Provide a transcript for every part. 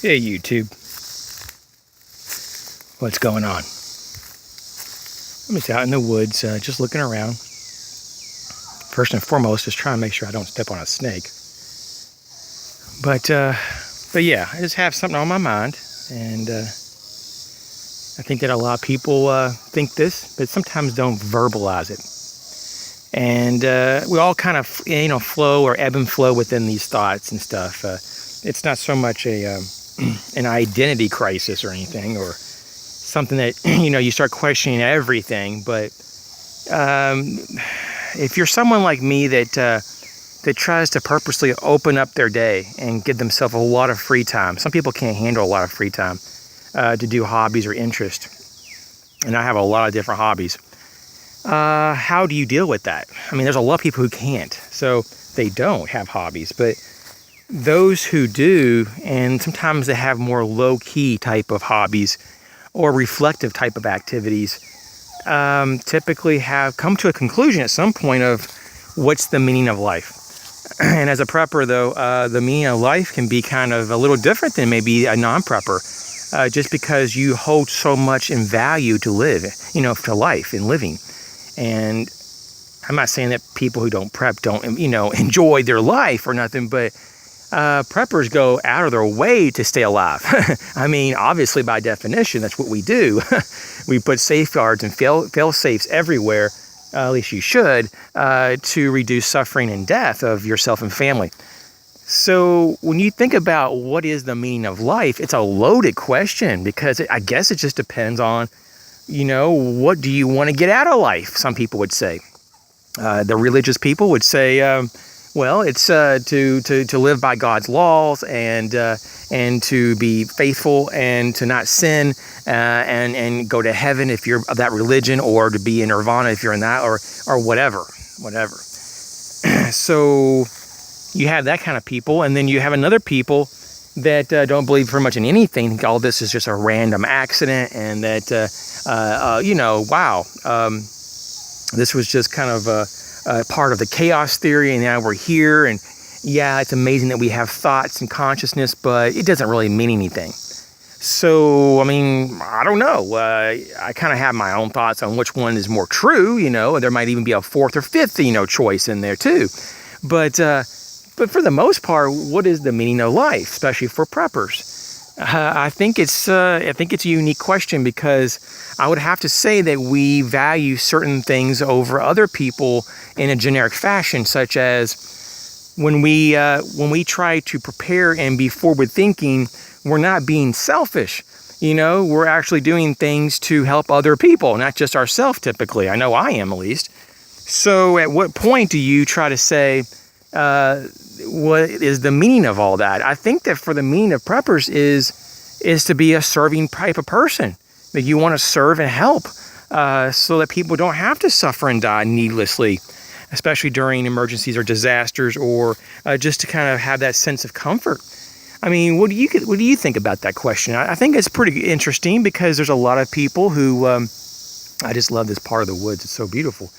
Hey YouTube, what's going on? I'm just out in the woods, just looking around. First and foremost, just trying to make sure I don't step on a snake. But yeah, I just have something on my mind, and I think that a lot of people think this, but sometimes don't verbalize it. And we all kind of, flow or ebb and flow within these thoughts and stuff. It's not so much an identity crisis or anything, or something that you start questioning everything. But if you're someone like me that tries to purposely open up their day and give themselves a lot of free time, some people can't handle a lot of free time to do hobbies or interest, and I have a lot of different hobbies. How do you deal with that? I mean, there's a lot of people who can't, so they don't have hobbies. But those who do, and sometimes they have more low-key type of hobbies or reflective type of activities, typically have come to a conclusion at some point of what's the meaning of life. And as a prepper, though, the meaning of life can be kind of a little different than maybe a non-prepper, just because you hold so much in value to live, to life and living. And I'm not saying that people who don't prep don't, enjoy their life or nothing, but preppers go out of their way to stay alive. I mean, obviously, by definition, that's what we do. We put safeguards and fail-safes everywhere, at least you should, to reduce suffering and death of yourself and family. So when you think about what is the meaning of life, it's a loaded question, because I guess it just depends on, what do you want to get out of life, some people would say. The religious people would say, well, it's to live by God's laws and to be faithful and to not sin and go to heaven if you're of that religion, or to be in nirvana if you're in that, or whatever. So you have that kind of people, and then you have another people that don't believe very much in anything. All this is just a random accident, and that this was just kind of part of the chaos theory, and now we're here, and yeah, it's amazing that we have thoughts and consciousness, but it doesn't really mean anything. So, I mean, I don't know. I kind of have my own thoughts on which one is more true, and there might even be a fourth or fifth, choice in there too. But for the most part, what is the meaning of life, especially for preppers? I think it's a unique question, because I would have to say that we value certain things over other people in a generic fashion, such as when we try to prepare and be forward thinking, we're not being selfish. We're actually doing things to help other people, not just ourselves typically. I know I am, at least. So at what point do you try to say, what is the meaning of all that? I think that for the meaning of preppers is to be a serving type of person, that you want to serve and help, so that people don't have to suffer and die needlessly, especially during emergencies or disasters, or just to kind of have that sense of comfort. I mean, what do you think about that question? I think it's pretty interesting, because there's a lot of people who I just love this part of the woods. It's so beautiful.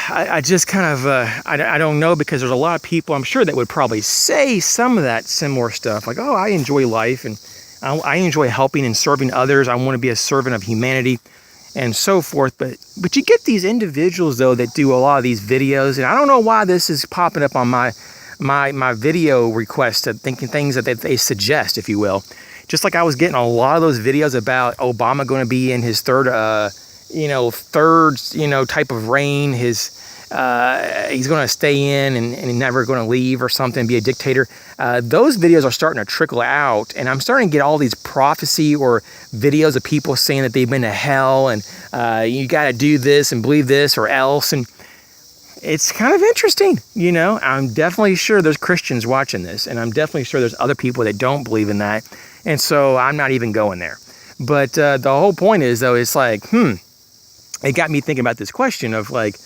I just kind of, I don't know, because there's a lot of people, I'm sure, that would probably say some of that similar stuff, like, oh, I enjoy life, and I enjoy helping and serving others. I want to be a servant of humanity, and so forth. But you get these individuals, though, that do a lot of these videos, and I don't know why this is popping up on my video requests, thinking things that they suggest, if you will. Just like I was getting a lot of those videos about Obama going to be in his third type of reign. He's going to stay in and never going to leave or something, be a dictator. Those videos are starting to trickle out, and I'm starting to get all these prophecy or videos of people saying that they've been to hell, and you got to do this and believe this or else. And it's kind of interesting, I'm definitely sure there's Christians watching this, and I'm definitely sure there's other people that don't believe in that. And so I'm not even going there. But the whole point is, though, it's like, it got me thinking about this question of, like,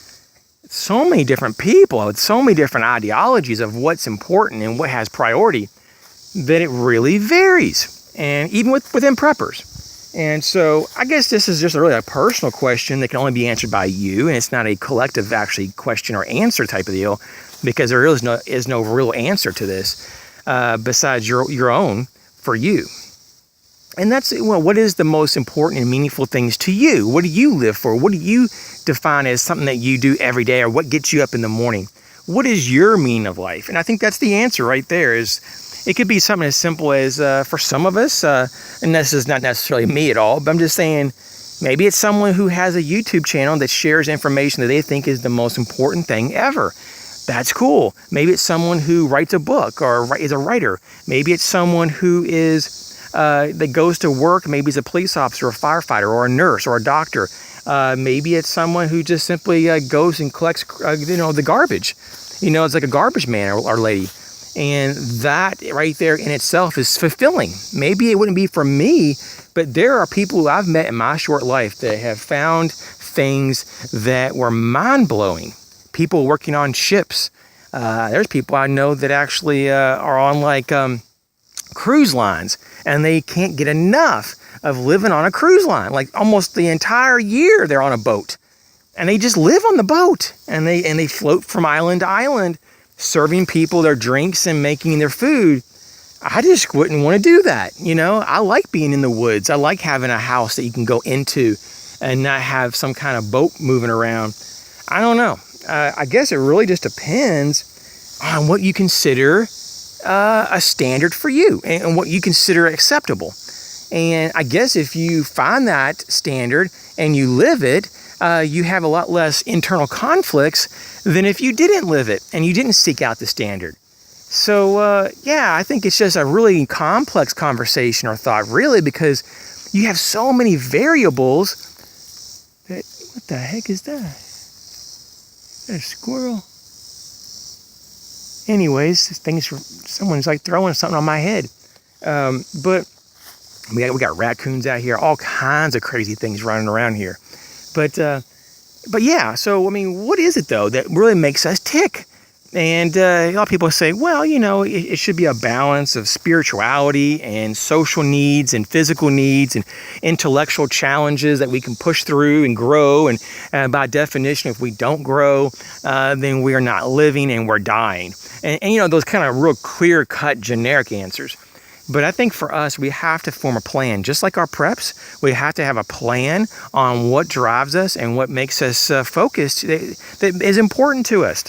so many different people with so many different ideologies of what's important and what has priority, that it really varies, and even within preppers. And so I guess this is just really a personal question that can only be answered by you, and it's not a collective actually question or answer type of deal, because there is no real answer to this. besides your own for you. And that's, well, what is the most important and meaningful things to you? What do you live for? What do you define as something that you do every day, or what gets you up in the morning? What is your meaning of life? And I think that's the answer right there. Is it could be something as simple as, for some of us, and this is not necessarily me at all, but I'm just saying, maybe it's someone who has a YouTube channel that shares information that they think is the most important thing ever. That's cool. Maybe it's someone who writes a book or is a writer. Maybe it's someone who is that goes to work. Maybe he's a police officer, or a firefighter, or a nurse, or a doctor. Maybe it's someone who just simply goes and collects, the garbage. It's like a garbage man or lady. And that right there in itself is fulfilling. Maybe it wouldn't be for me, but there are people who I've met in my short life that have found things that were mind-blowing. People working on ships. There's people I know that actually are on cruise lines, and they can't get enough of living on a cruise line. Like almost the entire year they're on a boat, and they just live on the boat, and they float from island to island, serving people their drinks and making their food. I just wouldn't want to do that. I like being in the woods. I like having a house that you can go into and not have some kind of boat moving around. I don't know. I guess it really just depends on what you consider a standard for you and what you consider acceptable. And I guess if you find that standard and you live it, you have a lot less internal conflicts than if you didn't live it and you didn't seek out the standard. So, I think it's just a really complex conversation or thought, really, because you have so many variables that, what the heck is that? Is that a squirrel? Anyways, someone's like throwing something on my head. But we got raccoons out here, all kinds of crazy things running around here. But yeah, so, what is it, though, that really makes us tick? And a lot of people say, well, it should be a balance of spirituality and social needs and physical needs and intellectual challenges that we can push through and grow. And by definition, if we don't grow, then we are not living and we're dying. And those kind of real clear-cut generic answers. But I think for us, we have to form a plan. Just like our preps, we have to have a plan on what drives us and what makes us focused that is important to us.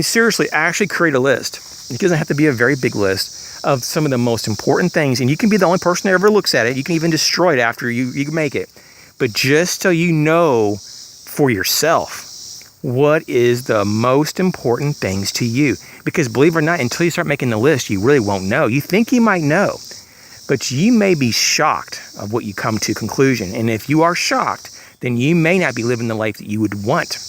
Seriously, actually create a list. It doesn't have to be a very big list of some of the most important things. And you can be the only person that ever looks at it. You can even destroy it after you make it. But just so you know for yourself, what is the most important things to you? Because believe it or not, until you start making the list, you really won't know. You think you might know, but you may be shocked of what you come to conclusion. And if you are shocked, then you may not be living the life that you would want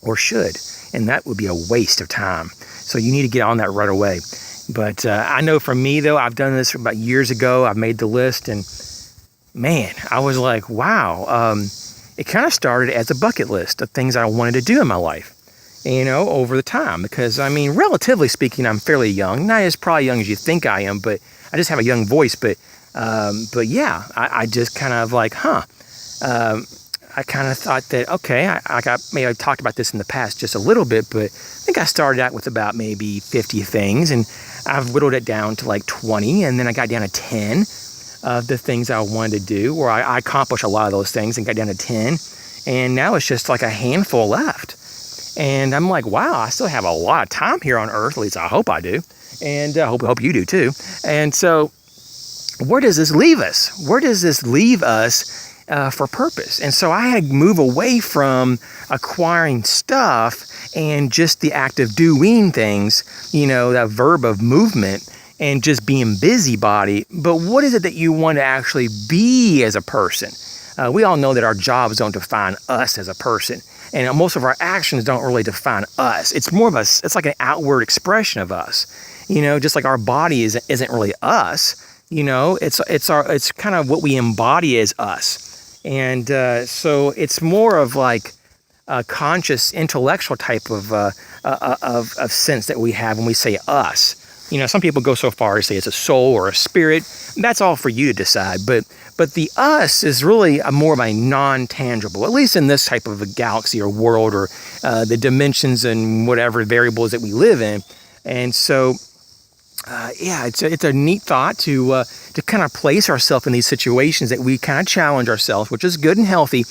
or should. And that would be a waste of time. So you need to get on that right away. But I know for me, though, I've done this about years ago. I've made the list, and man, I was like, wow. It kind of started as a bucket list of things I wanted to do in my life, over the time. Because, relatively speaking, I'm fairly young. Not as probably young as you think I am, but I just have a young voice. But yeah, I just kind of I kind of thought that, okay, I've talked about this in the past just a little bit, but I think I started out with about maybe 50 things, and I've whittled it down to 20, and then I got down to 10 of the things I wanted to do, or I accomplished a lot of those things and got down to 10, and now it's just a handful left. And I'm like, wow, I still have a lot of time here on Earth, at least I hope I do, and I hope you do too. And so where does this leave us? Where does this leave us for purpose? And so I had to move away from acquiring stuff and just the act of doing things, that verb of movement, and just being busybody. But what is it that you want to actually be as a person? We all know that our jobs don't define us as a person, and most of our actions don't really define us. It's more of it's like an outward expression of us. Just like our body isn't really us. It's kind of what we embody as us. And so it's more of a conscious intellectual type of sense that we have when we say us. Some people go so far as to say it's a soul or a spirit. That's all for you to decide. But the us is really more of a non-tangible, at least in this type of a galaxy or world, or the dimensions and whatever variables that we live in. And so Yeah, it's a neat thought to kind of place ourselves in these situations that we kind of challenge ourselves, which is good and healthy,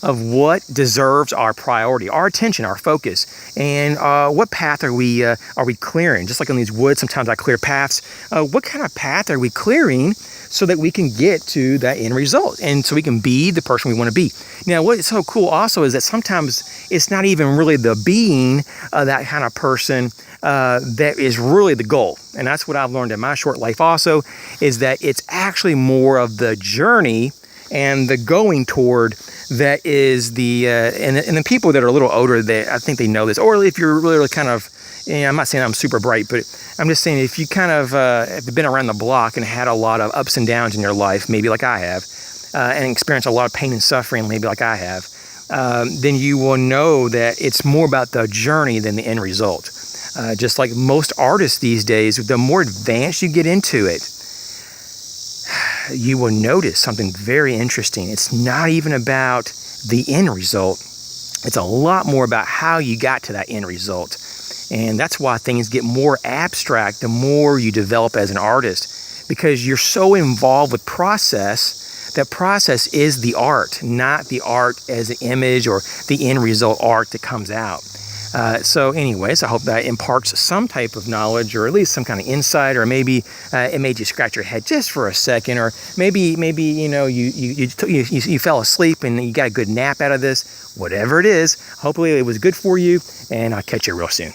of what deserves our priority, our attention, our focus, and what path are we clearing? Just like in these woods, sometimes I clear paths. What kind of path are we clearing so that we can get to that end result, and so we can be the person we want to be? Now, what's so cool also is that sometimes it's not even really the being that kind of person that is really the goal. And that's what I've learned in my short life also, is that it's actually more of the journey and the going toward that is and the people that are a little older, I think they know this. Or if you're really kind of, I'm not saying I'm super bright, but I'm just saying if you kind of have been around the block and had a lot of ups and downs in your life, maybe like I have, and experienced a lot of pain and suffering, maybe like I have, then you will know that it's more about the journey than the end result. Just like most artists these days, the more advanced you get into it, you will notice something very interesting. It's not even about the end result. It's a lot more about how you got to that end result. And that's why things get more abstract the more you develop as an artist, because you're so involved with process. That process is the art, not the art as an image or the end result art that comes out. So anyways, I hope that imparts some type of knowledge, or at least some kind of insight, or maybe it made you scratch your head just for a second, or maybe you know you fell asleep and you got a good nap out of this. Whatever it is, hopefully it was good for you, and I'll catch you real soon.